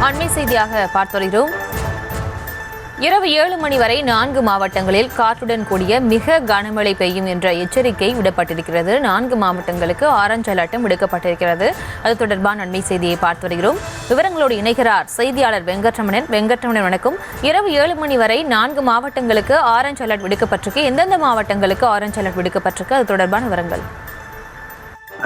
அண்மை செய்தியாக பார்த்து வருகிறோம். இரவு 7 மணி வரை 4 மாவட்டங்களில் காற்றுடன் கூடிய மிக கனமழை பெய்யும் என்ற எச்சரிக்கை விடப்பட்டிருக்கிறது. 4 மாவட்டங்களுக்கு ஆரஞ்ச் அலர்ட்டும் விடுக்கப்பட்டிருக்கிறது. அது தொடர்பான அண்மை செய்தியை பார்த்து வருகிறோம். விவரங்களோடு இணைகிறார் செய்தியாளர் வெங்கட்ரமணன். வணக்கம். இரவு 7 மணி வரை 4 மாவட்டங்களுக்கு ஆரஞ்ச் அலர்ட் விடுக்கப்பட்டிருக்கு. எந்தெந்த மாவட்டங்களுக்கு ஆரஞ்ச் அலர்ட் விடுக்கப்பட்டிருக்கு? அது தொடர்பான விவரங்கள்.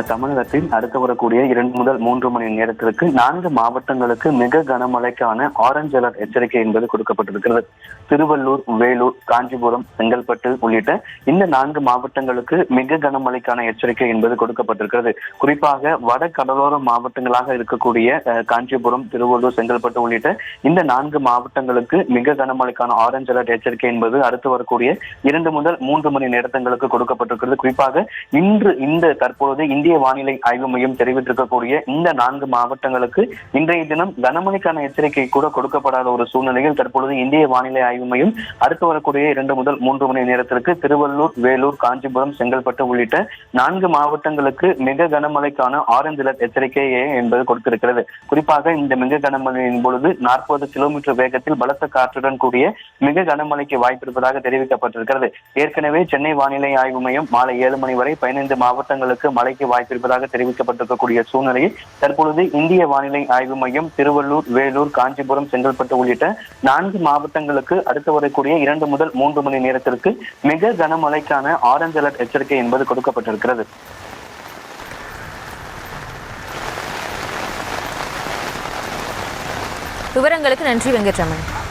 தமிழகத்தில் அடுத்து வரக்கூடிய 2 முதல் 3 மணி நேரத்திற்கு 4 மாவட்டங்களுக்கு மிக கனமழைக்கான ஆரஞ்ச் அலர்ட் எச்சரிக்கை என்பது கொடுக்கப்பட்டிருக்கிறது. திருவள்ளூர், வேலூர், காஞ்சிபுரம், செங்கல்பட்டு உள்ளிட்ட இந்த 4 மாவட்டங்களுக்கு மிக கனமழைக்கான எச்சரிக்கை என்பது கொடுக்கப்பட்டிருக்கிறது. குறிப்பாக வட கடலோர மாவட்டங்களாக இருக்கக்கூடிய காஞ்சிபுரம், திருவள்ளூர், செங்கல்பட்டு உள்ளிட்ட இந்த 4 மாவட்டங்களுக்கு மிக கனமழைக்கான ஆரஞ்ச் அலர்ட் எச்சரிக்கை என்பது அடுத்து வரக்கூடிய 2 முதல் 3 மணி நேரங்களுக்கு கொடுக்கப்பட்டிருக்கிறது. குறிப்பாக இன்று தற்போது இந்திய வானிலை ஆய்வு மையம் தெரிவித்திருக்கக்கூடிய இந்த 4 மாவட்டங்களுக்கு இன்றைய தினம் கனமழைக்கான எச்சரிக்கை கூட கொடுக்கப்படாத ஒரு சூழ்நிலையில் தற்பொழுது இந்திய வானிலை ஆய்வு மையம் அடுத்து வரக்கூடிய 2 முதல் 3 மணி நேரத்திற்கு திருவள்ளூர், வேலூர், காஞ்சிபுரம், செங்கல்பட்டு உள்ளிட்ட 4 மாவட்டங்களுக்கு மிக கனமழைக்கான ஆரஞ்சு அலர்ட் எச்சரிக்கை என்பது கொடுத்திருக்கிறது. குறிப்பாக இந்த மிக கனமழையின் பொழுது 40 கிலோமீட்டர் வேகத்தில் பலத்த காற்றுடன் கூடிய மிக கனமழைக்கு வாய்ப்பு இருப்பதாக தெரிவிக்கப்பட்டிருக்கிறது. ஏற்கனவே சென்னை வானிலை ஆய்வு மையம் மாலை 7 மணி வரை 15 மாவட்டங்களுக்கு மழைக்கு வாய்ப்பு இருப்பதாக தெரிவிக்கப்பட்டிருக்கக்கூடிய சூழ்நிலையில் தற்பொழுது இந்திய வானிலை ஆய்வு மையம் திருவள்ளூர், வேலூர், காஞ்சிபுரம், செங்கல்பட்டு உள்ளிட்ட 4 மாவட்டங்களுக்கு அடுத்து வரக்கூடிய 2 முதல் 3 மணி நேரத்திற்கு மிக கனமழைக்கான ஆரஞ்சு அலர்ட் எச்சரிக்கை என்பது கொடுக்கப்பட்டிருக்கிறது. விவரங்களுக்கு நன்றி வெங்கட்ரமணன்.